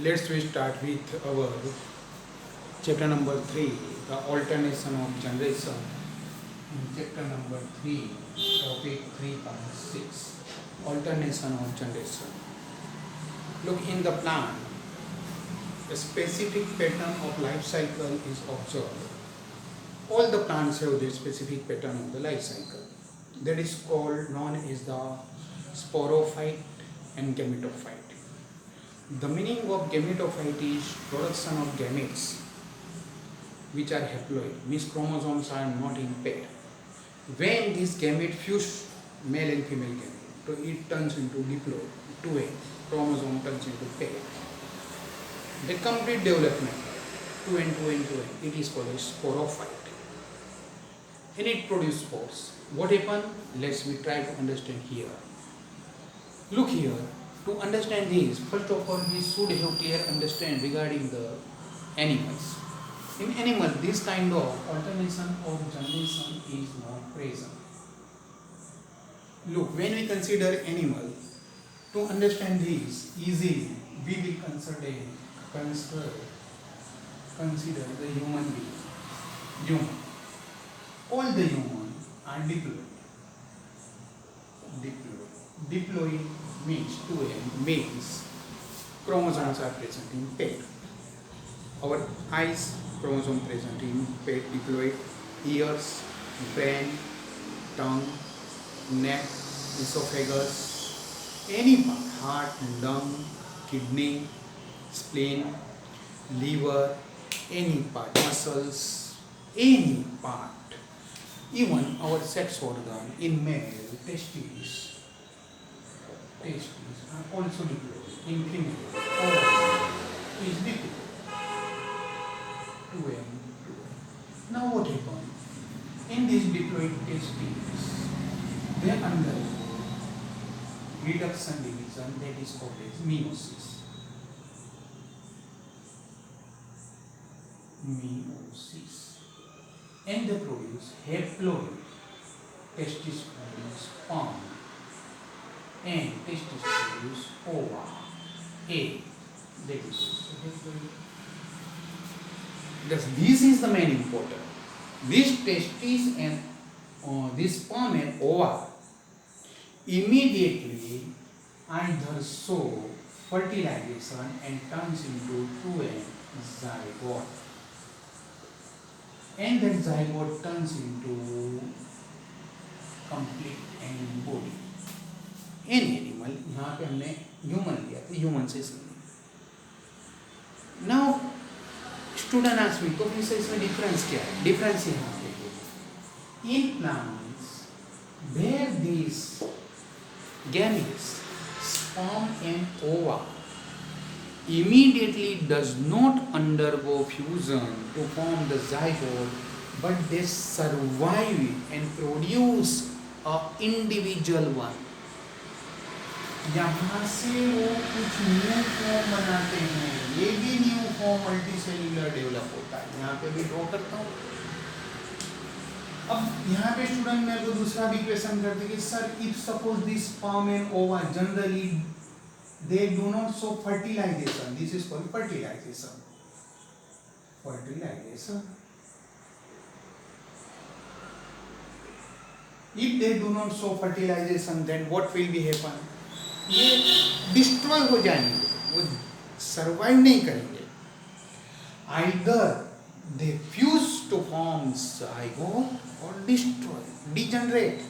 Let's we start with our chapter number 3, the alternation of generation. In chapter number 3, topic 3.6, alternation of generation. Look, in the plant, a specific pattern of life cycle is observed. All the plants have their specific pattern of the life cycle. That is called, known as the sporophyte and gametophyte. The meaning of gametophyte is production of gametes which are haploid, means chromosomes are not in pair. When these gametes fuse, male and female gamete, so it turns into diploid, 2A, chromosome turns into pair. The complete development, 2N, 2N, 2N, it is called a sporophyte. And it produces spores. What happened? Let's we try to understand here. Look here. To understand this, first of all, we should have clear understand regarding the animals. In animal, this kind of alternation of generation is not present. Look, when we consider animal, to understand this easily, we will consider the human being. Human. All the human are diploid. Diploid means 2N means chromosomes are present in pair. Our eyes, chromosome present in pair diploid, ears, brain, tongue, neck, esophagus, any part, heart, lung, kidney, spleen, liver, any part, muscles, any part, even our sex organ in male, testes are also diploid. In female, all is diploid. 2N, 2N. Now what happens? In these diploid testes, they undergo reduction division, that is called as meiosis. And they produce haploid, testis produce sperm, and testis produce ova, A. That is also haploid. Thus, this is the main important. This testis and this sperm and ova immediately either show fertilization and turns into 2N zygote. And that zygote turns into complete animal body. Any animal, यहाँ पे हमने human लिया था, human से समझे. Now, student ask me, तो फिर से इसमें difference क्या है? Difference यहाँ पे है. In plants, where these gametes, sperm and ova, immediately does not undergo fusion to form the zygote, but they survive and produce a individual one. यहाँ से वो कुछ न्यू फॉर्म बनाते हैं, ये भी न्यू फॉर्म मल्टीसेल्युलर डेवलप होता है. यहाँ पे भी ड्रॉ करता हूँ. अब यहाँ पे स्टूडेंट मेरे को दूसरा भी क्वेश्चन करते कि sir, if suppose this sperm and ova generally they do not show fertilization, this is called fertilization. If they do not show fertilization, then what will be happen? ये डिस्ट्रॉय हो जाएंगे, वो सर्वाइव नहीं करेंगे. Either they fuse to form zygote or destroy, degenerate.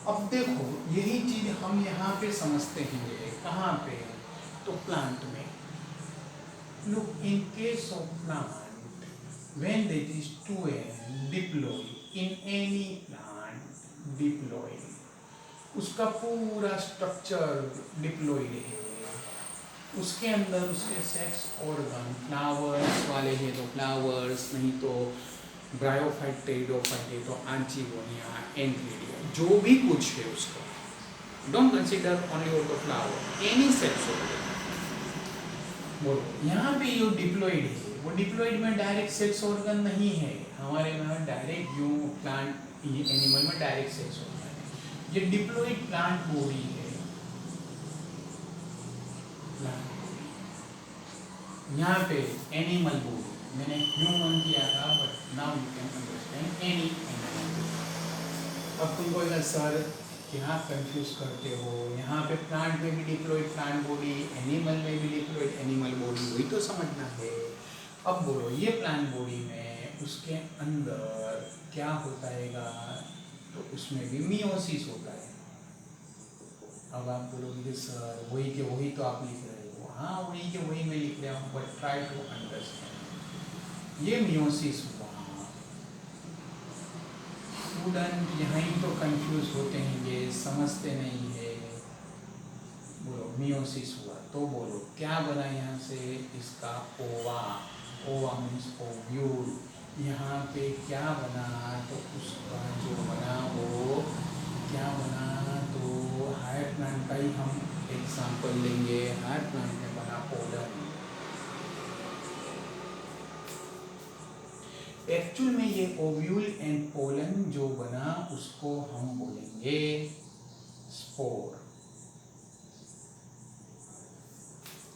अब देखो, यही चीज हम यहाँ पे समझते हैं. कहाँ पे? तो प्लांट में. Look, in case of plant, when there is 2N diploid, in any plant diploid, उसका पूरा स्ट्रक्चर डिप्लोइड है. उसके अंदर उसके सेक्स ऑर्गन, फ्लावर्स वाले हैं तो फ्लावर्स, नहीं तो ब्रायोफाइट, टेरिडोफाइट है तो आंचिगोनिया, एंथीरिया, जो भी कुछ है उसका. Don't consider only of the flower, any sex organ. बोलो, यहाँ पे जो डिप्लोइड है, वो डिप्लोइड में डायरेक्ट सेक्स ऑर्गन नहीं है. हमारे में डायरेक्ट जो प्लांट एनिमल में डायरेक्ट सेक्स ऑर्गन है. ये डिप्लोइड प्लांट बॉडी है. यहाँ पे एनिमल बॉडी, मैंने ह्यूमन किया था, but now you can understand any animal. अब तुम बोलेगा सर क्या कंफ्यूज करते हो, यहाँ पे प्लांट में भी डिप्लॉयड प्लांट बॉडी, एनिमल में भी डिप्लॉयड एनिमल बॉडी, वही तो समझना है। अब बोलो ये प्लांट बॉडी में उसके अंदर क्या होता है, तो उसमें भी मियोसिस होता है। अब आप बोलोगे कि सर वही के वही तो आप लिख रहे हो, हाँ वही के वही मैं लिख रहा हूँ, बट ट्राई टू अंडरस्टैंड। ये मियोसिस हुआ, स्टूडेंट यहाँ ही तो कंफ्यूज होते हैं, ये समझते नहीं है। बोलो मियोसिस हुआ तो बोलो क्या बना यहाँ से, इसका ओवा, ओवा मीन्स ओव्यूल। यहाँ पे क्या बना, तो उसका जो बना वो क्या बना, तो हायर प्लांट का ही हम एग्जाम्पल लेंगे। हायर प्लांट में बना पोलन। एक्चुअल में ये ओव्यूल एंड पोलन जो बना उसको हम बोलेंगे स्पोर।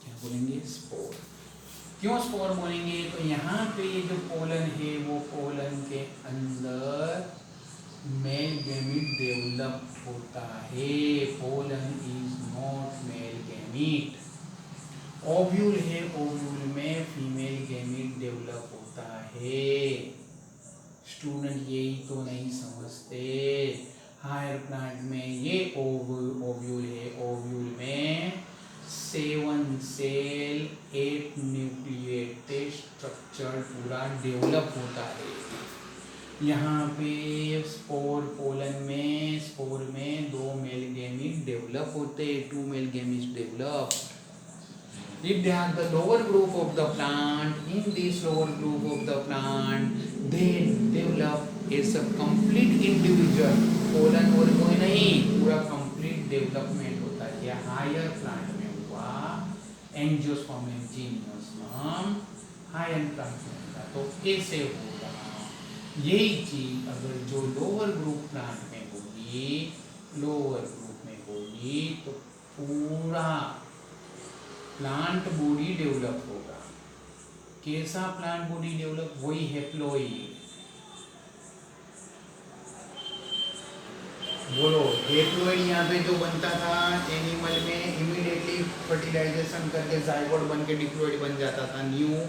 क्या बोलेंगे, स्पोर। क्यों स्पोर बोलेंगे, तो यहाँ पे ये जो पोलन है वो पोलन के अंदर मेल गैमीट डेवलप होता है। Pollen is not male gamete. Ovule है, ओव्यूल में फीमेल गैमीट डेवलप होता है। स्टूडेंट यही तो नहीं समझते। हायर प्लांट में ये ओव्यूल है, ओव्यूल में 7 सेल 8 न्यूक्लिएटेड स्ट्रक्चर पूरा डेवलप होता है। यहाँ पे स्पोर पोलन में, स्पोर में 2 मेल गैमीट डेवलप होते, 2 male gamete develop. If they are the lower group of the plant, in this lower group of the plant, they develop as a complete individual. Pollen और कोई नहीं, पूरा complete development होता है। यह higher plant में हुआ, angiosperm and gymnosperm higher plant में होता, तो ऐसे होगा। यही चीज अगर जो लोअर ग्रुप प्लांट में होगी, लोअर ग्रुप में होगी, तो पूरा प्लांट बॉडी डेवलप होगा। कैसा प्लांट बॉडी डेवलप, वही हैप्लॉइड। बोलो हैप्लॉइड यहाँ पे जो बनता था एनिमल में, इमीडिएटली फर्टिलाइजेशन करके जाइगोट बन के डिप्लॉइड बन जाता था, न्यू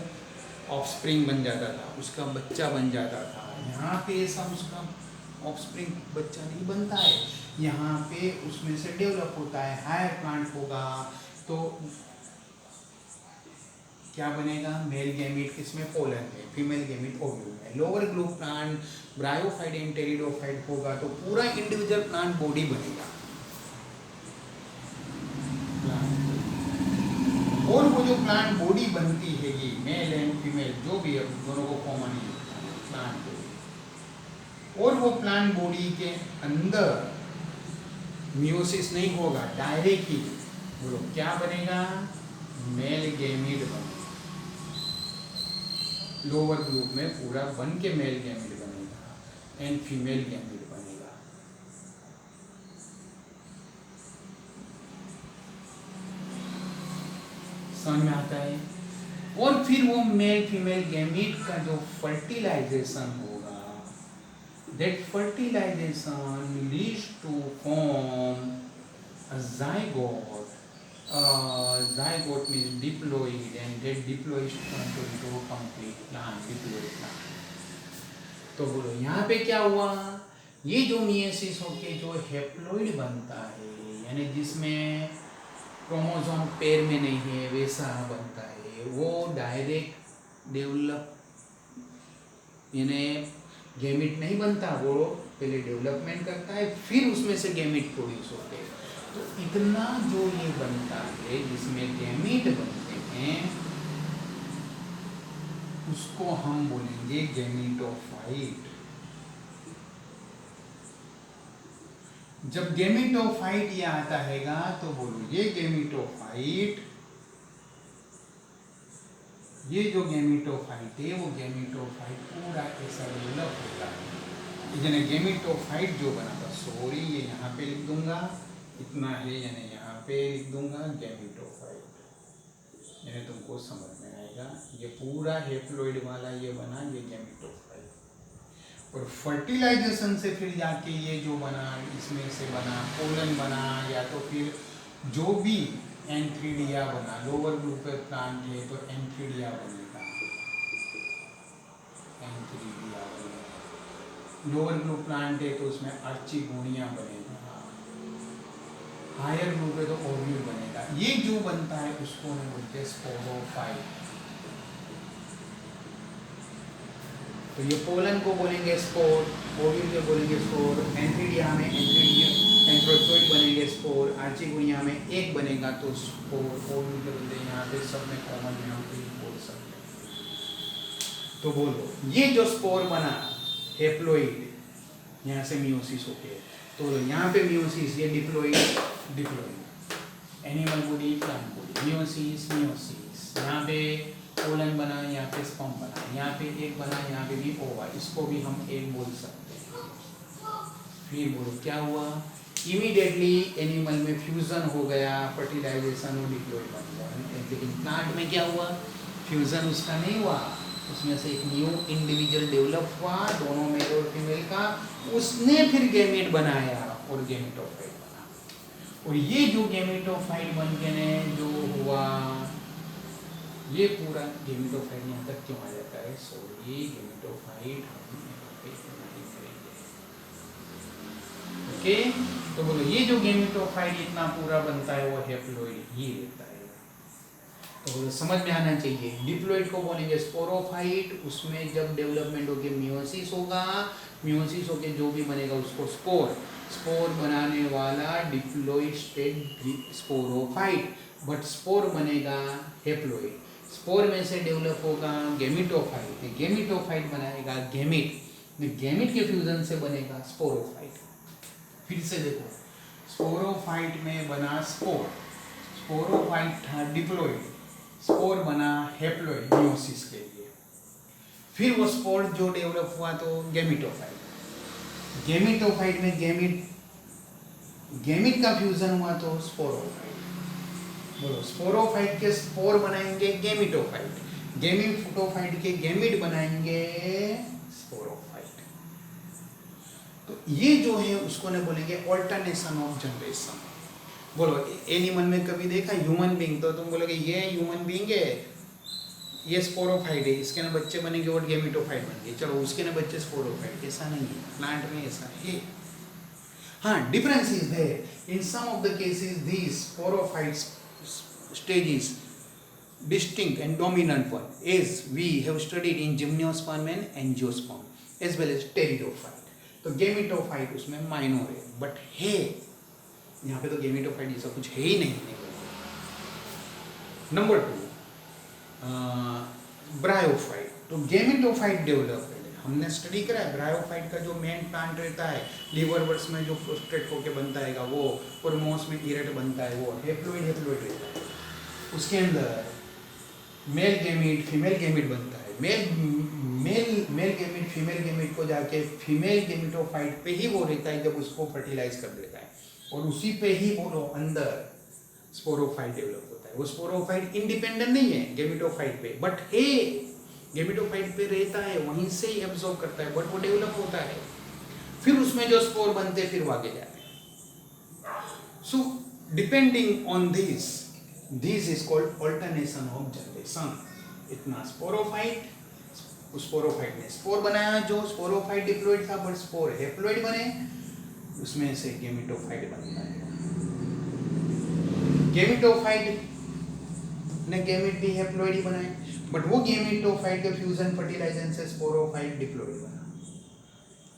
ऑफस्प्रिंग बन जाता था, उसका बच्चा बन जाता था। यहाँ पे ऐसा उसका ऑफस्प्रिंग बच्चा नहीं बनता है, यहाँ पे उसमें से डेवलप होता है। हायर प्लांट होगा तो क्या बनेगा, मेल गैमीट किसमें, पोलन में, फीमेल गैमीट ओव्यूल में। Lower group plant bryophyte and pteridophyte होगा तो पूरा इंडिविजुअल प्लांट बॉडी बनेगा। और वो जो प्लांट बॉडी बनती है ये मेल एंड फीमेल जो भी है, दोनों को कॉमन ही प्लांट बॉडी। और वो प्लांट बॉडी के अंदर मियोसिस नहीं होगा, डायरेक्ट ही बोलो क्या बनेगा, मेल गैमीट बनेगा। लोअर ग्रुप में पूरा बन के मेल गैमीट बनेगा एंड फीमेल गैमीट बनेगा। समझ में आता है। और फिर वो मेल फीमेल गैमीट का जो फर्टिलाइजेशन होगा, that fertilization leads to form a zygote. Zygote means diploid, and that diploid turns into complete plant, diploid plant. तो बोलो यहाँ पे क्या हुआ, ये जो मियोसिस होके जो हैप्लॉइड बनता है, यानी जिसमें क्रोमोसोम पेयर में नहीं है वैसा बनता है, वो डायरेक्ट डेवलप यानी गैमीट नहीं बनता, वो पहले डेवलपमेंट करता है, फिर उसमें से गैमीट प्रोड्यूस होते हैं। तो इतना जो ये बनता है जिसमें गैमीट बनते हैं, उसको हम बोलेंगे गैमीटोफाइट। जब गैमीटोफाइट ये आता हैगा तो बोलो ये गैमीटोफाइट, ये जो गैमीटोफाइट है वो गैमीटोफाइट पूरा ऐसा डेवलप होता है। यानी गैमीटोफाइट जो बना था, सॉरी ये यहाँ पे लिख दूंगा, इतना है, यानी यहाँ पे लिख दूंगा गैमीटोफाइट, यानी तुमको समझ में आएगा। बनेगा, ये पूरा हेप्लॉइड वाला ये बना, ये गेमेटोफाइट। और फर्टिलाइजेशन से फिर जाके ये जो बना, इसमें से बना पोलन बना, या तो फिर जो भी एंथ्रीडिया बना, लोअर ग्रुप पे प्लांट है तो एंथ्रीडिया बनेगा, एंथ्रीडिया बनेगा। लोअर ग्रुप प्लांट है तो उसमें अर्चिगोनिया बनेगा, हायर ग्रुप है तो ओव्यूल बनेगा। ये जो बनता है उसको हम बोलते हैं स्पोरोफाइट। तो ये पोलन को बोलेंगे स्पोर, ओव्यूल को बोलेंगे स्पोर, एंथ्रीडिया में एंथ्रोजोइड बनेंगे स्पोर, आर्चिगोनिया में एक बनेगा तो स्पोर, ओव्यूल के बोलते हैं। यहाँ पे सब में कॉमन यहाँ पे बोल सकते हैं। तो बोलो ये जो स्पोर बना हेप्लोइड, यहाँ से मियोसिस होके, तो यहाँ पे मियोसिस, ये diploid, diploid animal body, plant body, meiosis, meiosis. यहाँ पे पोलन बना, यहाँ पे स्पर्म बना, यहाँ पे एक बना, यहाँ पे भी ओवा, इसको भी हम एक बोल सकते हैं। फिर बोलो क्या हुआ, इमीडिएटली एनिमल में फ्यूजन हो गया, फर्टिलाइजेशन और डिप्लोइड बन गया। लेकिन प्लांट में क्या हुआ, फ्यूजन उसका नहीं हुआ, उसमें से एक न्यू इंडिविजुअल डेवलप हुआ, दोनों मेल और फीमेल का, उसने फिर गेमेट बनाया और गेमेटोफाइट बना। और ये जो गेमेटोफाइट बन के ने जो हुआ, ये पूरा गेमेटोफाइट यहाँ तक क्यों आ जाता है, सॉरी गेमेटोफाइट हम यहाँ पे नहीं करेंगे। ओके, तो बोलो ये जो गेमेटोफाइट इतना पूरा बनता है वो हेप्लोइड ही रहता है। तो बोलो समझ में आना चाहिए। डिप्लोइड को बोलेंगे स्पोरोफाइट, उसमें जब डेवलपमेंट होके मियोसिस होगा, मियोसिस होके जो भी बनेगा उसको स्पोर, स्पोर बनाने वाला diploid state sporophyte, but spore बनेगा हेप्लोइड। स्पोर में से डेवलप होगा गेमिटोफाइट, गेमिटोफाइट बनाएगा गेमिट, गेमिट के फ्यूजन से बनेगा स्पोरोफाइट। फिर से देखो, स्पोरोफाइट में बना स्पोर, स्पोरोफाइट था डिप्लोइड, स्पोर बना हेप्लोइड मियोसिस के लिए। फिर वो स्पोर जो डेवलप हुआ तो गेमिटोफाइट, गेमिटोफाइट में गेमिट का फ्यूजन हुआ तो स्पोरोफाइट। बोलो स्पोरोफाइट के स्पोर बनाएंगे गेमिटोफाइट, गेमिटोफाइट के गेमिट बनाएंगे स्पोरोफाइट। तो ये जो है उसको ने बोलेंगे ऑल्टरनेशन ऑफ जनरेशन। बोलो एनिमल में कभी देखा ह्यूमन बीइंग, तो तुम बोलोगे ये ह्यूमन बीइंग है, ये स्पोरोफाइट है, इसके ना बच्चे बनेंगे और गेमिटोफाइट बनेंगे, चलो उसके ना बच्चे स्पोरोफाइट। ऐसा नहीं है, प्लांट में ऐसा है। हाँ, difference is there in some of the cases these sporophytes stages distinct and dominant one, as we have studied in gymnosperm and angiosperm as well as pteridophyte। तो गेमिटोफाइट उसमें माइनर है, बट है यहाँ पे तो गेमिटोफाइट जैसा कुछ है ही नहीं। Number 2 bryophyte. तो गेमिटोफाइट डेवलप है, हमने स्टडी करा है ब्रायोफाइट का जो मेन प्लांट रहता है, लीवरवर्स में जो प्रोस्टेट होके बनता है वो, और मोस में इरेट बनता है वो, हेप्लोइड हेप्लोइड रहता है। उसके अंदर मेल गेमिट फीमेल गेमिट बनता है, मेल गेमिट फीमेल गेमिट को जाके फीमेल गेमिटोफाइट पे ही वो रहता है जब उसको फर्टिलाइज कर देता है, और उसी पे ही वो अंदर स्पोरोफाइट डेवलप होता है। वो स्पोरोफाइट इंडिपेंडेंट नहीं है गेमिटोफाइट पे, बट है गेमिटोफाइट पे रहता है, वहीं से ही एब्जॉर्ब करता है, बट वो डेवलप होता है। फिर उसमें जो स्पोर बनते हैं फिर वो आगे जाते हैं। So depending on this is called alternation of generation. इतना स्पोरोफाइट, उस स्पोरोफाइट ने स्पोर बनाया, जो स्पोरोफाइट डिप्लोइड था बट स्पोर हेप्लोइड बने, उसमें से गेमिटोफाइट बनता है। गेमिटोफाइट ने गेमिट भी हेप्लोइड ही बनाए, बट वो गेमिटोफाइट के फ्यूजन फर्टिलाइजेशन से स्पोरोफाइट डिप्लोइड बना,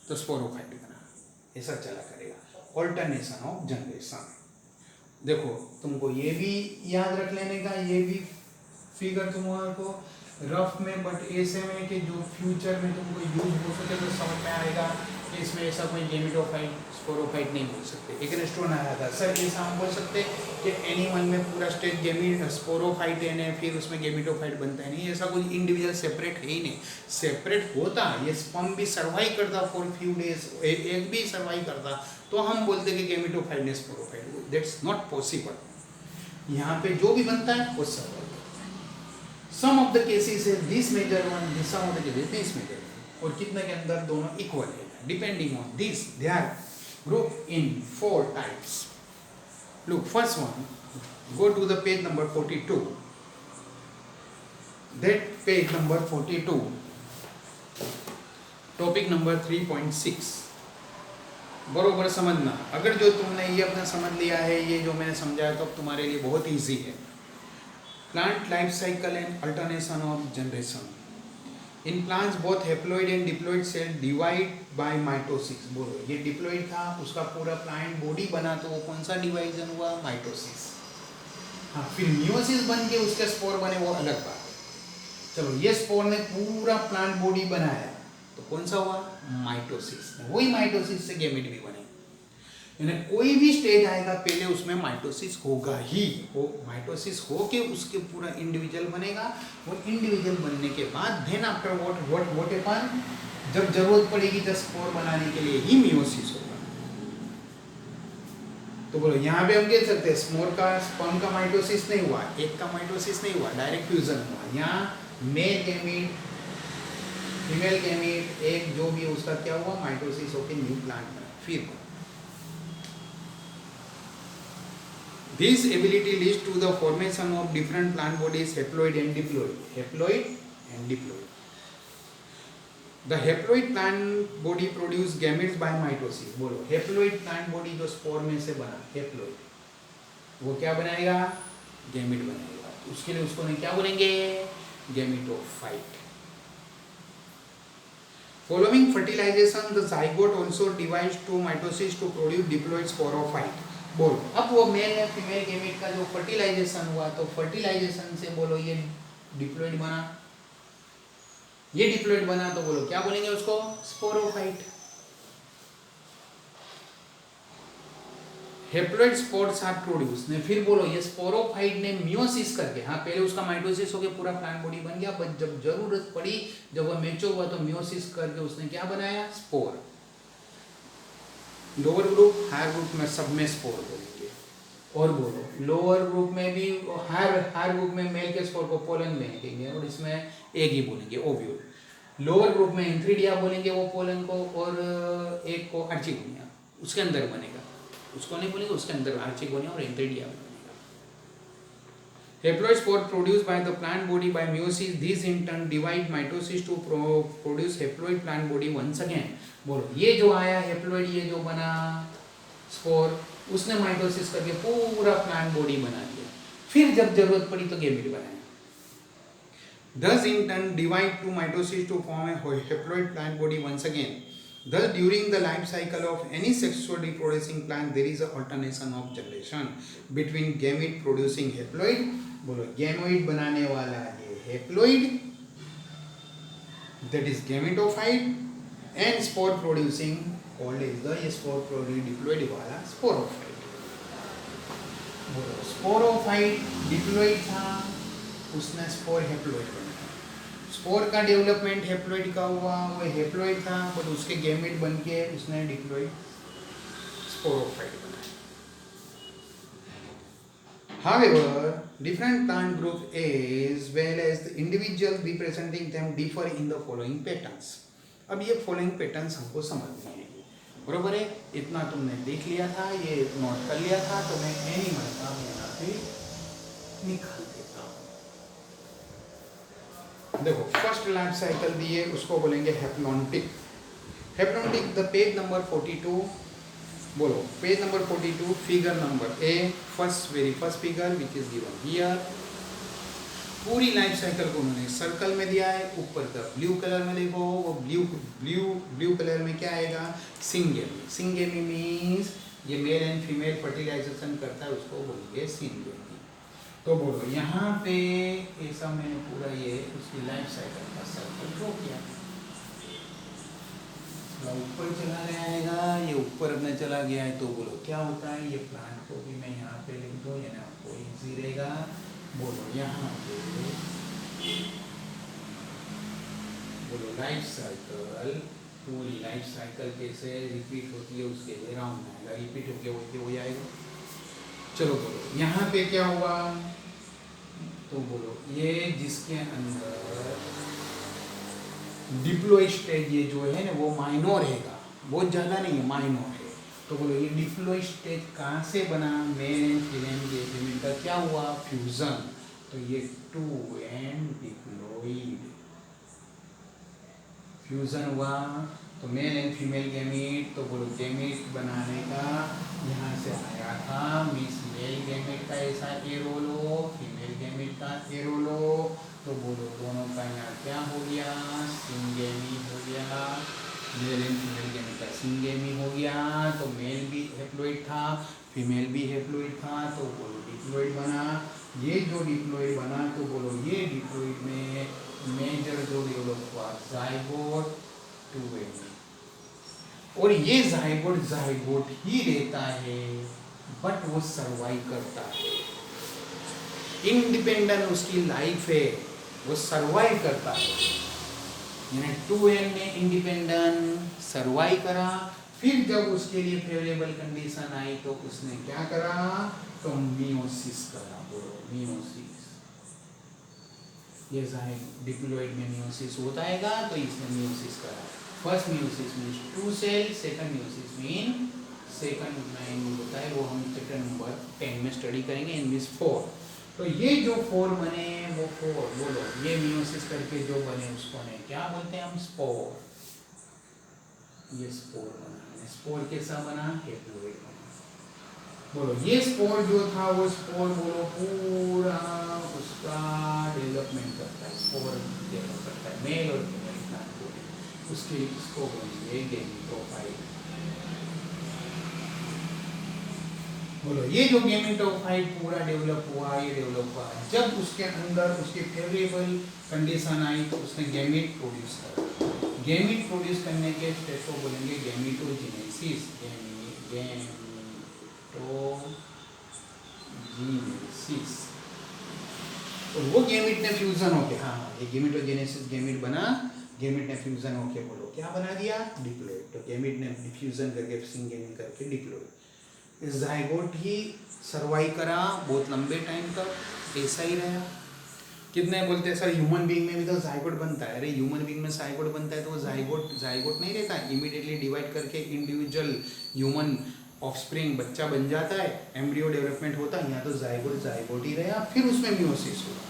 तो स्पोरोफाइट बना। ऐसा चला करेगा ऑल्टरनेशन ऑफ जनरेशन। देखो तुमको ये भी याद रख लेने का, ये भी फिगर तुम्हारे को रफ में बट ऐसे में कि जो फ्यूचर में तुमको यूज हो सके तो समझ में आएगा कि इसमें ऐसा कोई गेमिटोफाइट स्पोरोफाइट नहीं बोल सकते। एक रेस्टोरेंट आया था सर, ऐसा हम बोल सकते कि एनिमल में पूरा स्टेज गेमिट स्पोरोफाइट है, फिर उसमें गेमिटोफाइट बनता है, नहीं, ऐसा कोई इंडिविजुअल सेपरेट है ही नहीं। सेपरेट होता, ये स्पर्म भी सर्वाइव करता फॉर फ्यू डेज, एग भी सर्वाइव करता, तो हम बोलते कि गेमिटोफाइट ने स्पोरोफाइट, दैट्स नॉट पॉसिबल। यहाँ पे जो भी बनता है वो survive. Some of the cases है this major one, this some of the cases this major one, और कितने के अंदर दोनों इक्वल है. Depending on this they are group in 4 types. Look, first one, go to the page number 42. That page number 42, topic number 3.6. बरोबर समझना. अगर जो तुमने ये अपना समझ लिया है, ये जो मैंने समझाया, तो अब तुम्हारे लिए बहुत इजी है. Plant life cycle and alternation of generation. In plants both haploid and diploid cell divide by mitosis. बोलो, ये डिप्लॉइड था, उसका पूरा प्लांट बॉडी बना, तो वो कौन सा डिवाइजन हुआ? माइटोसिस. हाँ, फिर मियोसिस बन के उसके स्पोर बने, वो अलग बात है. चलो, ये स्पोर ने पूरा प्लांट बॉडी बनाया, तो कौन सा हुआ? माइटोसिस. वही माइटोसिस से गैमेट भी बने. यानी कोई भी स्टेज आएगा, पहले उसमें माइटोसिस होगा ही. वो माइटोसिस हो के उसके पूरा इंडिविजुअल बनेगा. वो इंडिविजुअल बनने के बाद देन आफ्टर व्हाट हैपन, जब जरूरत पड़ेगी जब स्पोर बनाने के लिए ही मियोसिस होगा. तो बोलो, यहाँ पे हम कह सकते हैं स्पर्म का माइटोसिस नहीं हुआ, एक का माइटोसिस नहीं हुआ, डायरेक्ट फ्यूजन हुआ. यहाँ मेल गैमीट, फीमेल गैमीट, एक जो भी उसका क्या हुआ, माइटोसिस होकर न्यू प्लांट बना. फिर this ability leads to the formation of different plant bodies, haploid and diploid. Haploid and diploid. The haploid plant body produce gametes by mitosis. बोलो, haploid plant body जो स्पोर में से बना, haploid, वो क्या बनाएगा? गैमेट बनाएगा. उसके लिए उसको क्या बोलेंगे? Gametophyte. Following fertilization, the zygote also divides to mitosis to produce diploid sporophyte. बोलो, अब वो मेल है फीमेल गैमेट का जो फर्टिलाइजेशन हुआ, तो फर्टिलाइजेशन से बोलो ये डिप्लॉइड बना, ये डिप्लॉइड बना, तो बोलो क्या बोलेंगे उसको? Sporophyte. Haploid spores are produced. फिर बोलो, ये स्पोरोफाइट ने मियोसिस करके, हाँ पहले उसका माइटोसिस होके पूरा प्लांट बॉडी बन गया, बट जब जरूरत पड़ी, जब वो मैच्योर हुआ, तो मियोसिस करके उसने क्या बनाया? Spore. Lower group, higher group में सब में स्पोर बोलेंगे. और बोलो, लोअर ग्रुप में भी, हायर ग्रुप में मेल के स्पोर को पोलन में कहेंगे, और इसमें एक ही बोलेंगे, ओव्यूल. लोअर ग्रुप में इंथ्रीडिया बोलेंगे वो पोलन को, और एक को आर्चिगोनिया, उसके अंदर बनेगा. उसको नहीं बोलेंगे, उसके अंदर आर्चिगोनिया और इंथ्रीडिया बनेगा. Haploid spore produced by the plant body by meiosis. These in turn divide mitosis to produce haploid plant body once again. बोलो, ये जो आया हैप्लॉइड, ये जो बना स्पोर, उसने माइटोसिस करके पूरा प्लांट बॉडी बना दिया. फिर जब जरूरत पड़ी तो गैमेट बनाया. Thus in turn divide to mitosis to form a haploid plant body once again. Thus during the life cycle of any sexual reproducing plant there is a alternation of generation between gamete producing haploid. बोलो, gamete बनाने वाला ये haploid, that is gametophyte, and spore producing called is the spore producing diploid वाला sporophyte. बोलो, sporophyte diploid था, उसने spore haploid बनाया. Spore का डेवलपमेंट हैप्लॉइड का हुआ, वो हैप्लॉइड था, बट उसके गैमेट बन के उसने डिप्लॉइड sporophyte बनाया. However, different plant groups as well as the individuals representing them differ in the following patterns. अब ये following patterns हमको समझनी है. बरोबर है? इतना तुमने देख लिया था, ये नोट कर लिया था, तो मैं एनिमल का यहाँ पे निकाल देता हूँ. देखो, फर्स्ट लाइफ साइकिल दिए, उसको बोलेंगे haplontic. Haplontic, the page number 42. बोलो, page number 42, figure number A, very first figure which is given here. पूरी लाइफ साइकिल को उन्होंने सर्कल में दिया है. ऊपर का ब्लू कलर में देखो, वो ब्लू कलर में क्या आएगा? सिंगेमी. सिंगेमी मीन्स ये मेल एंड फीमेल फर्टिलाइजेशन करता है, उसको बोलेंगे सिंगेमी. तो बोलो, यहाँ पे ऐसा मैंने पूरा ये उसकी लाइफ साइकिल का सर्कल ड्रॉ किया. ऊपर चला जाएगा, ये ऊपर अपने चला गया है, तो बोलो क्या होता है? ये प्लांट को भी मैं यहाँ पे लिख दूँ, यानी आपको इजी रहेगा. बोलो, यहाँ पे बोलो लाइफ साइकिल, पूरी लाइफ साइकिल कैसे रिपीट होती है, उसके लिए राउंड आएगा, रिपीट होके हो जाएगा. चलो बोलो, यहाँ पे क्या हुआ? तो बोलो ये जिसके अंदर डिप्लॉय स्टेज ये जो है ना वो माइनर रहेगा, बहुत ज़्यादा नहीं है, माइनर है। तो बोलो ये डिप्लॉय स्टेज कहाँ से बना, मेल एंड फीमेल के एलिमेंट का क्या हुआ, फ्यूजन। तो ये 2n डिप्लॉइड फ्यूजन हुआ। तो मेल एंड फीमेल गैमीट, तो बोलो गैमीट बनाने का यहाँ से आया था, मीन्स मेल गैमीट का ऐसा ए रोल हो, फीमेल गैमीट का ए रोल हो। तो बोलो दोनों का यहाँ क्या हो गया, सिंगेमी हो गया, मेल एंड फीमेल गैमीट का सिंगेमी हो गया। तो मेल भी हैप्लॉइड था, फीमेल भी हैप्लॉइड था, तो बोलो डिप्लॉइड बना। ये जो डिप्लॉइड बना, तो बोलो ये डिप्लॉइड में मेजर जो डेवलप हुआ जाइगोट 2n, और ये जाइगोट जाइगोट ही रहता है, बट वो सर्वाइव करता है, इंडिपेंडेंट उसकी लाइफ है, वो सर्वाइव करता है। यानी 2n ने इंडिपेंडेंट सर्वाइव करा। फिर जब उसके लिए फेवरेबल कंडीशन आई तो उसने क्या करा, तो मियोसिस करा। बोलो मियोसिस, ये डिप्लॉइड में मियोसिस होता है, तो इसने मियोसिस करा। First meiosis means 2 cell, second meiosis mean second में होता है, वो हम चैप्टर नंबर 10 में स्टडी करेंगे, इन मीन्स 4। तो ये जो 4 बने वो 4, बोलो ये मियोसिस करके जो बने उसको ने क्या बोलते हैं हम, स्पोर। ये स्पोर बना, स्पोर कैसा बना, हैप्लॉइड बना। बोलो ये स्पोर जो था वो स्पोर बोलो पूरा उसका डेवलपमेंट करता है, स्पोर डेवलप करता है मेल और फीमेल प्लांट को, उसके इसको बोलेंगे गैमेटोफाइट। बोलो ये जो गैमेटोफाइट पूरा डेवलप हुआ, ये डेवलप हुआ, जब उसके अंदर उसकी फेवरेबल कंडीशन आई तो उसने गैमेट प्रोड्यूस करा। गैमेट प्रोड्यूस करने के स्टेप को बोलेंगे गैमेटोजेनेसिस, गैमेटोजेनेसिस। और वो गैमेट ने फ्यूजन होके, हाँ ये गैमेटोजेनेसिस, गैमेट बना, गैमेट ने फ्यूजन होके बोलो क्या बना दिया, डिप्लॉइड। तो गैमेट ने फ्यूजन करके सिंगेमी करके डिप्लॉइड। जाइगोट ही सर्वाइव करा बहुत लंबे टाइम तक, ऐसा ही रहा। कितने बोलते हैं सर ह्यूमन बीइंग में भी तो जाइगोट बनता है, अरे ह्यूमन बीइंग में जाइगोट बनता है तो वो जाइगोट नहीं रहता, इमीडिएटली डिवाइड करके इंडिविजुअल ह्यूमन ऑफस्प्रिंग बच्चा बन जाता है, एम्ब्रियो डेवलपमेंट होता है, यहाँ तो जाइगोट ही रहा, फिर उसमें मियोसिस हुआ।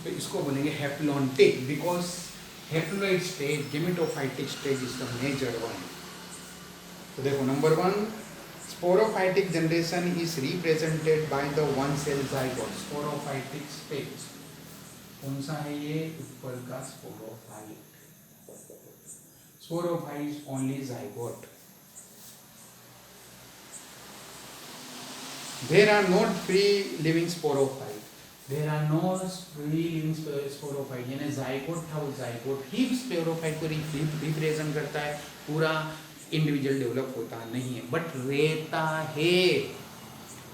तो इसको बोलेंगे haplontic, because haploid stage, gametophytic stage is the major one. तो देखो number 1, sporophytic generation is represented by the one cell zygote. Sporophytic stage कौन सा है, ये ऊपर का sporophyte. Sporophyte only zygote. There are not free living sporophyte, there are no free living sporophyte. यानी zygote था, वो जाइगोट ही स्पोरोफाइट को रिप्रेजेंट करता है, पूरा इंडिविजुअल डेवलप होता नहीं है, बट रहता है।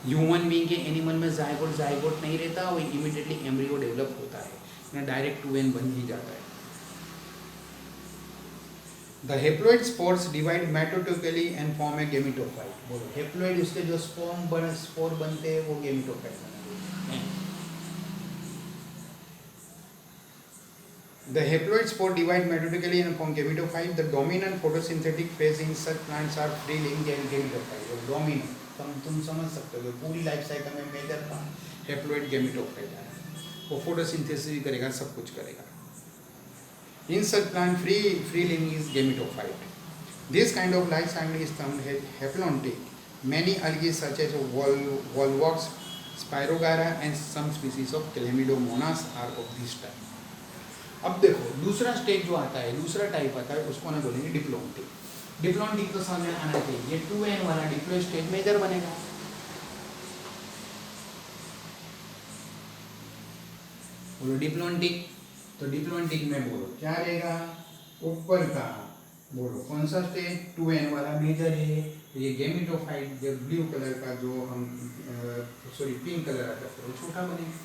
ह्यूमन बीइंग के एनिमल में जाइगोट नहीं रहता, वो इमीडिएटली एम्ब्रियो डेवलप होता है, ना डायरेक्ट 2n बन ही जाता है। The haploid spores divide mitotically and form a gametophyte. बोलो हैप्लॉइड उसके जो स्पोर बनते हैं वो गैमेटोफाइट बनाते हैं। The haploid spore divide mitotically and form gametophyte. The dominant photosynthetic phase in such plants are free living gametophyte. वो dominant तुम समझ सकते हो, पूरी लाइफ साइकिल में मेजर का हैप्लॉइड गैमेटोफाइट है, वो फोटोसिंथेसिस करेगा, सब कुछ करेगा। In such plant free living is gametophyte. This kind of life cycle is termed haplontic. Many algae such as volvox, Spirogyra and some species of Chlamydomonas are of this type. अब देखो दूसरा stage जो आता है, दूसरा type आता है, उसको ना बोलेंगे डिप्लॉन्टिक। डिप्लॉन्टिक तो सामने आना चाहिए, ये 2n वाला डिप्लॉय स्टेज मेजर बनेगा। बोलो डिप्लॉन्टिक, तो डिप्लॉन्टिक में बोलो क्या रहेगा, ऊपर का बोलो कौन सा स्टेज, 2n वाला मेजर है। ये गैमेटोफाइट जो ब्लू कलर का जो हम पिंक कलर आता है वो छोटा बनेगा,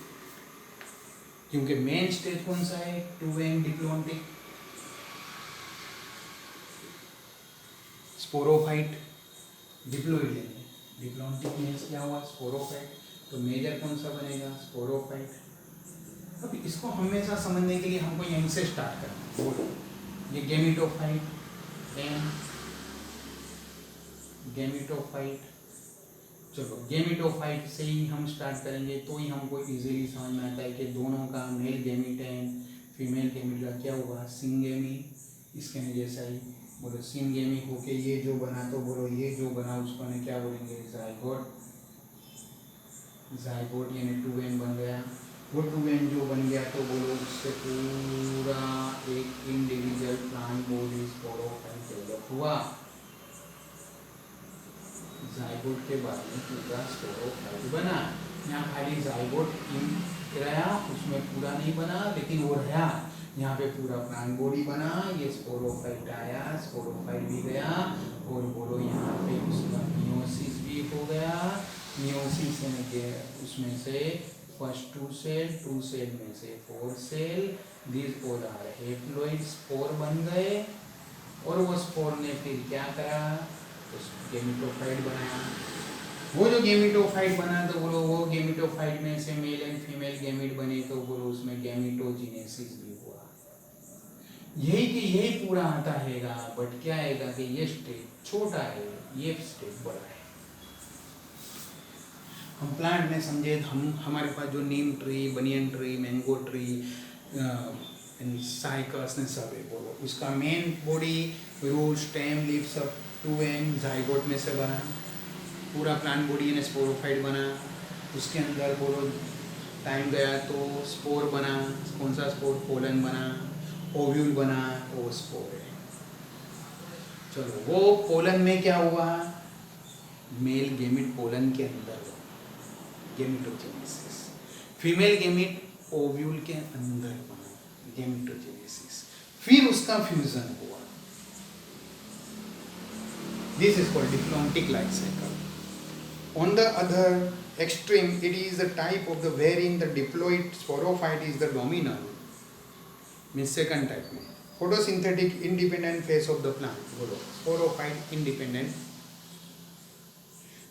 क्योंकि मेन स्टेज कौन सा है, 2n डिप्लॉन्टिक। स्पोरोफाइट डिप्लॉइड लेंगे, डिप्लॉन्टिक मीन्स क्या हुआ, स्पोरोफाइट। तो मेजर कौन सा बनेगा? स्पोरोफाइट। अब इसको हमेशा समझने के लिए हमको यहीं से स्टार्ट करना है। बोलो, ये गेमिटोफाइट, गेमिटोफाइट। चलो गेमिटोफाइट से ही हम स्टार्ट करेंगे तो ही हमको इजीली समझ में आता है कि दोनों का male gamete and female gamete का क्या हुआ? सिंगेमी। इसके जैसा ही बोलो सिंगेमी होके ये जो बना, तो बोलो ये जो बना उसको ने क्या बोलेंगे? जाइगोट। जाइगोट यानी 2n बन गया। वो 2n जो बन गया तो बोलो उससे पूरा एक individual plant body sporophyte develop हुआ। जाइगोट के बाद में पूरा स्पोरोफाइट बना। यहाँ खाली जाइगोट रहा, उसमें पूरा नहीं बना, लेकिन वो रहा। यहाँ पे पूरा प्लांट बॉडी बना, ये स्पोरोफाइट आया, स्पोरोफाइट भी गया, और बोलो यहाँ पे उसका मियोसिस भी हो गया। मियोसिस यानी कि उसमें से फर्स्ट 2 सेल में से 4 cell, this all are haploid spore बन गए, और वो स्पोर ने फिर क्या करा? गेमिटोफाइट बनाया। वो जो गेमिटोफाइट बना तो बोलो वो गेमिटोफाइट में से मेल एंड फीमेल गेमिट बने, तो बोलो उसमें गेमिटोजेनेसिस भी हुआ। यही कि यही पूरा आता हैगा, बट क्या आएगा कि ये स्टेप छोटा है, ये स्टेप बड़ा है। हम प्लांट में समझे, हमारे पास जो neem tree, banyan tree, mango tree, cycas ने सब है, बोलो उसका main body root stem leaf सब 2n जाइगोट में से बना। पूरा प्लांट बॉडी ने स्पोरोफाइट बना। उसके अंदर बोलो टाइम गया तो स्पोर बना। कौन सा स्पोर? पोलन बना, ओव्यूल बना, तो वो स्पोर है। चलो वो पोलन में क्या हुआ? मेल गेमिट पोलन के अंदर गेमिटोजेनेसिस, फीमेल गेमिट ओव्यूल के अंदर बना, गेमिटोजेनेसिस, फिर उसका फ्यूजन हुआ। This is called diplontic life cycle. On the other extreme, it is a type of the wherein the diploid sporophyte is the dominant, means second type में photosynthetic independent phase of the plant. बोलो sporophyte independent.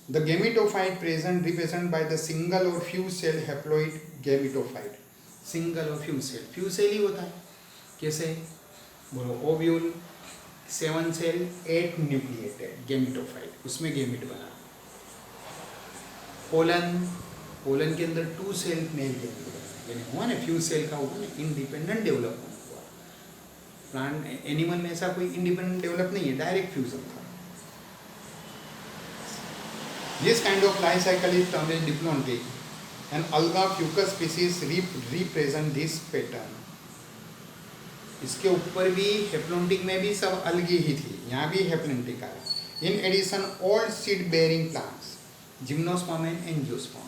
The gametophyte present represented by the single or few cell haploid gametophyte. Single or few cell ही होता है। कैसे? बोलो ovule 7 cell 8 nucleated gametophyte, उसमें gamete बना। Pollen के अंदर 2 सेल मेल गेमिट बना, यानी हुआ ना फ्यू सेल का हुआ ना इंडिपेंडेंट डेवलपमेंट हुआ। प्लांट एनिमल में ऐसा कोई इंडिपेंडेंट डेवलप नहीं है, डायरेक्ट फ्यूजन था। This kind of life cycle is termed as diplontic, and alga fucus species represent this pattern. इसके ऊपर भी हेप्लोन्टिक में भी सब अलगी ही थी, यहाँ भी हेप्लोन्टिक आया। In addition all seed bearing plants, gymnosperm and angiosperm,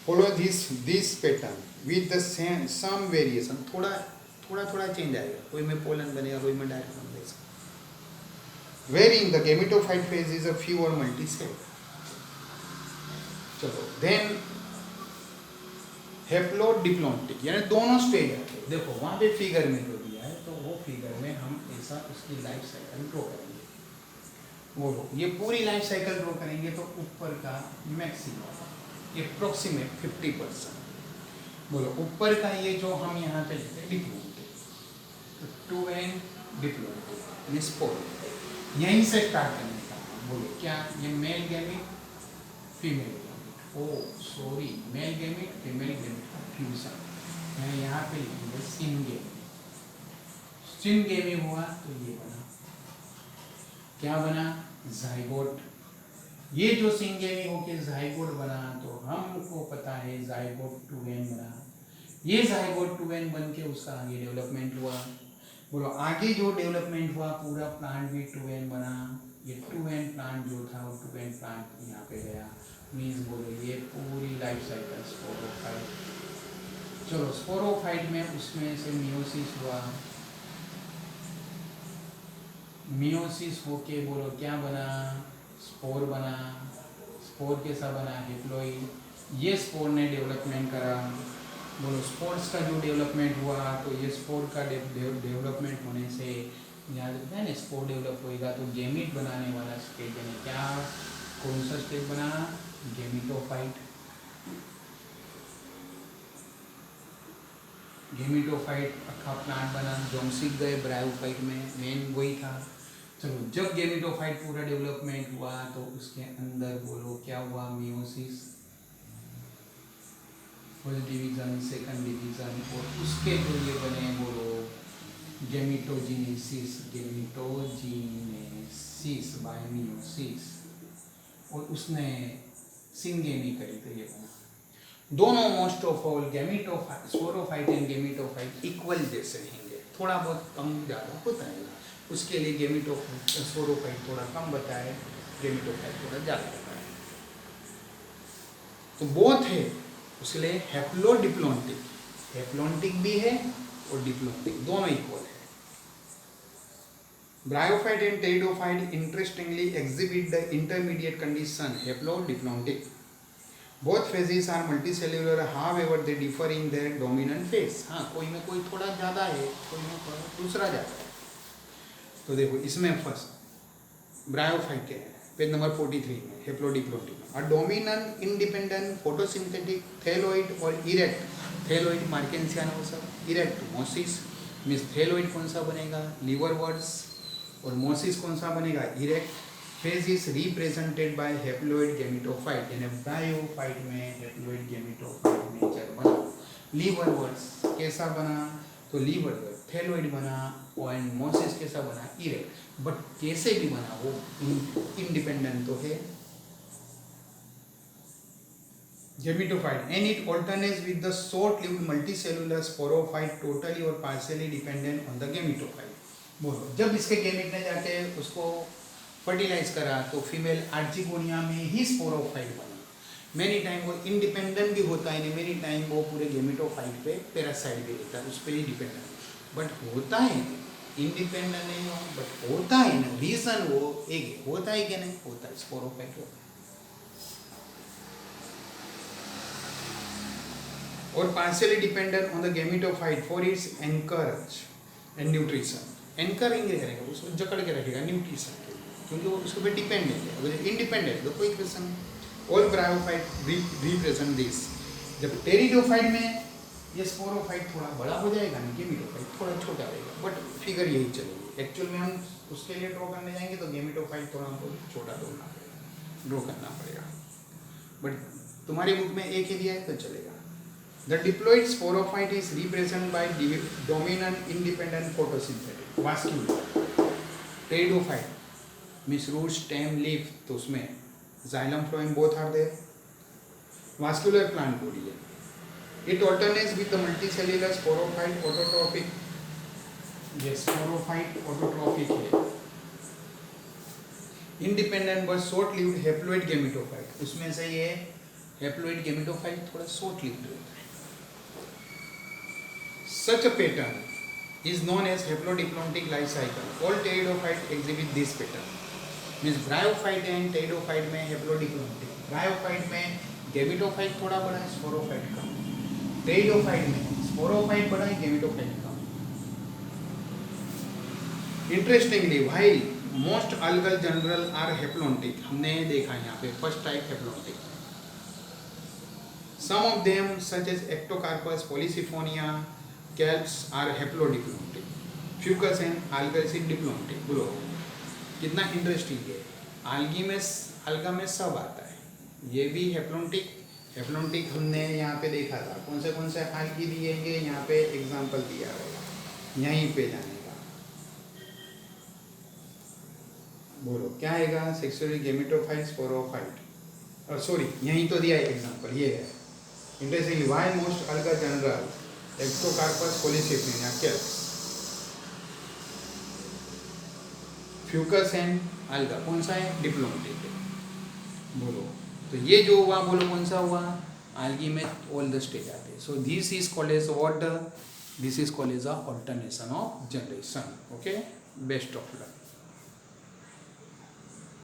follow this pattern with the some variation. थोड़ा चेंज आएगा, कोई में पोलन बनेगा, कोई में डायरेक्ट बनेगा। Varying the gametophyte phase is a few और मल्टी सेल। चलो देन हेप्लोडिप्लोन्टिक, यानी दोनों स्टेज आते हैं। देखो वहाँ पे फिगर में जो दिया है, तो वो फिगर में हम ऐसा उसकी लाइफ साइकिल ड्रॉ करेंगे। बोलो ये पूरी लाइफ साइकिल ड्रॉ करेंगे तो ऊपर का मैक्सिमम अप्रोक्सीमेट 50%। बोलो ऊपर का ये जो हम यहाँ पे लेते हैं डिप्लोन्टिक, तो 2n डिप्लोन्टिक स्पोर, यहीं से स्टार्ट करने का। बोलो क्या? ये male gamete female, male gamete female gamete का फ्यूजन। मैं यहाँ पे लिखूंगा सिनगेमी हुआ, तो ये बना, क्या बना? जाइगोट। ये जो सिनगेमी होके जाइगोट बना, तो हमको पता है जाइगोट 2n बना। ये जाइगोट 2n बन के उसका आगे डेवलपमेंट हुआ। बोलो आगे जो डेवलपमेंट हुआ पूरा प्लांट भी 2n बना। ये 2n प्लांट जो था वो 2n प्लांट यहाँ पे गया, मीन्स बोलो ये पूरी लाइफ साइकिल स्पोरोफाइट। चलो स्पोरोफाइट में उसमें से मियोसिस हुआ, मियोसिस होके बोलो क्या बना? स्पोर बना। स्पोर कैसा बना? हैप्लॉइड। ये स्पोर ने डेवलपमेंट करा। बोलो स्पोर्स का जो डेवलपमेंट हुआ, तो ये स्पोर का डेवलपमेंट होने से याद रखना है ना, स्पोर डेवलप होएगा तो गेमिट बनाने वाला स्टेज, यानी क्या, कौन सा स्टेज बना? गेमिटोफाइट। गेमिटोफाइट अखा प्लांट बना, जो हम सीख गए ब्रायोफाइट में मेन वही था। चलो, जब गेमिटोफाइट पूरा डेवलपमेंट हुआ तो उसके अंदर बोलो क्या हुआ, meiosis, first division, second division, और उसके जो ये बने बोलो गेमिटोजेनेसिस, गेमिटोजेनेसिस बाय मियोसिस, और उसने सिंगेमी करी तो ये बना। दोनों most of all gametophyte, sporophyte and gametophyte equal जैसे रहेंगे, थोड़ा बहुत कम ज़्यादा होता है, उसके लिए गेमिटोफाइट स्पोरोफाइट थोड़ा कम बताए, गेमिटोफाइट थोड़ा ज़्यादा बताए। तो बोथ है, उसलिए हैप्लोडिप्लॉन्टिक, हैप्लॉन्टिक भी है और डिप्लॉन्टिक, दोनों इक्वल है। Bryophyte and pteridophyte interestingly exhibit the intermediate condition haplodiplontic. Both phases are multicellular, however they differ in their dominant phase. हाँ, कोई में कोई थोड़ा ज़्यादा है, कोई में थोड़ा दूसरा ज़्यादा है। तो देखो इसमें फर्स्ट ब्रायोफाइट है, पेज नंबर 43 में, हैप्लोडिप्लॉन्टिक में, a dominant independent photosynthetic thalloid और इरेक्ट, थैलोइड मार्केंसियाना वो सब, इरेक्ट मोसिस, मीन्स थैलोइड कौन सा बनेगा, लीवरवर्ड्स, और मोसिस कौन सा बनेगा, erect. Phase is represented bye haploid gametophyte, यानी ब्रायोफाइट में हैप्लोइड गेमिटोफाइट नेचर बना। लीवरवर्ड्स कैसा बना, तो लीवरवर्ड थैलोइड बना, और मोसिस कैसा बना, इरेक्ट। बट कैसे भी बना वो इंडिपेंडेंट तो है gametophyte, and it alternates with the short lived multicellular sporophyte totally और partially dependent on the gametophyte. बोलो, जब इसके गेमिट ने जाके उसको फर्टिलाइज करा तो फीमेल आर्चिगोनिया में ही स्पोरोफाइट बना। मेनी टाइम वो इंडिपेंडेंट भी होता है, मेनी टाइम वो पूरे गेमिटोफाइट पे पैरासाइट भी रहता है, उस पर ही डिपेंडेंट, बट होता है इंडिपेंडेंट नहीं हो, बट होता है ना, रीजन वो एक होता है कि नहीं होता है, स्पोरोफाइट होता है। और partially dependent on the gametophyte for its anchorage and nutrition, anchoring रहेगा, उसको जकड़ के रखेगा न्यूट्रिशन के, क्योंकि वो उसके ऊपर डिपेंडेंट है। अगर इंडिपेंडेंट तो कोई क्वेश्चन नहीं। All bryophyte represent this. जब टेरिडोफाइट में ये स्पोरोफाइट थोड़ा बड़ा हो जाएगा ना, गेमिटोफाइट थोड़ा छोटा रहेगा, बट फिगर यही चलेगी। एक्चुअल में हम उसके लिए ड्रॉ करने जाएंगे तो गेमिटोफाइट थोड़ा हमको छोटा ड्रॉ करना पड़ेगा, बट तुम्हारी बुक में एक ही दिया है तो चलेगा। The diploid sporophyte is represent by dominant independent photosynthetic vascular. Pteridophyte means root, stem, leaf, तो उसमें xylem, phloem both are there. Vascular plant body है। It alternates with the multicellular sporophyte autotrophic, ये स्पोरोफाइट ऑटोट्रॉपिक है। Independent but short lived haploid gametophyte, उसमें से ये haploid gametophyte थोड़ा short lived होता है। Such a pattern is known as haplodiplontic life cycle. All pteridophytes exhibit this pattern. Means bryophyte and pteridophyte में haplodiplontic, bryophyte में gametophyte थोड़ा बड़ा है, स्पोरोफाइट कम। टेरिडोफाइट में स्पोरोफाइट बड़ा है, गेमिटोफाइट कम। Interestingly while most algal genera are haplontic, हमने देखा यहाँ पे first type haplontic. Some of them such as Ectocarpus, Polysiphonia, kelps are haplodiplontic, Fucus and algae is diplontic. बोलो कितना इंटरेस्टिंग है। आल्गा में सब आता है, ये भी हैप्लॉन्टिक। हैप्लॉन्टिक हमने यहाँ पे देखा था, कौन से आल्गी दिएंगे, यहाँ पे एग्जांपल दिया रहेगा, यहीं पे जाने का। बोलो क्या आएगा, सेक्सुअली गेमिटोफाइट, स्पोरोफाइट, और सॉरी यहीं तो दिया है एग्जांपल, ये है। Interestingly why most alga genera Ectocarpus, Polysiphonia, kelps, Fucus and alga कौन सा है, डिप्लॉन्टिक है। बोलो तो ये जो हुआ, बोलो कौन सा हुआ, आल्गी में ऑल द स्टेज आते हैं। So this is called as what, this is called as a alternation of generation. Okay, best of luck.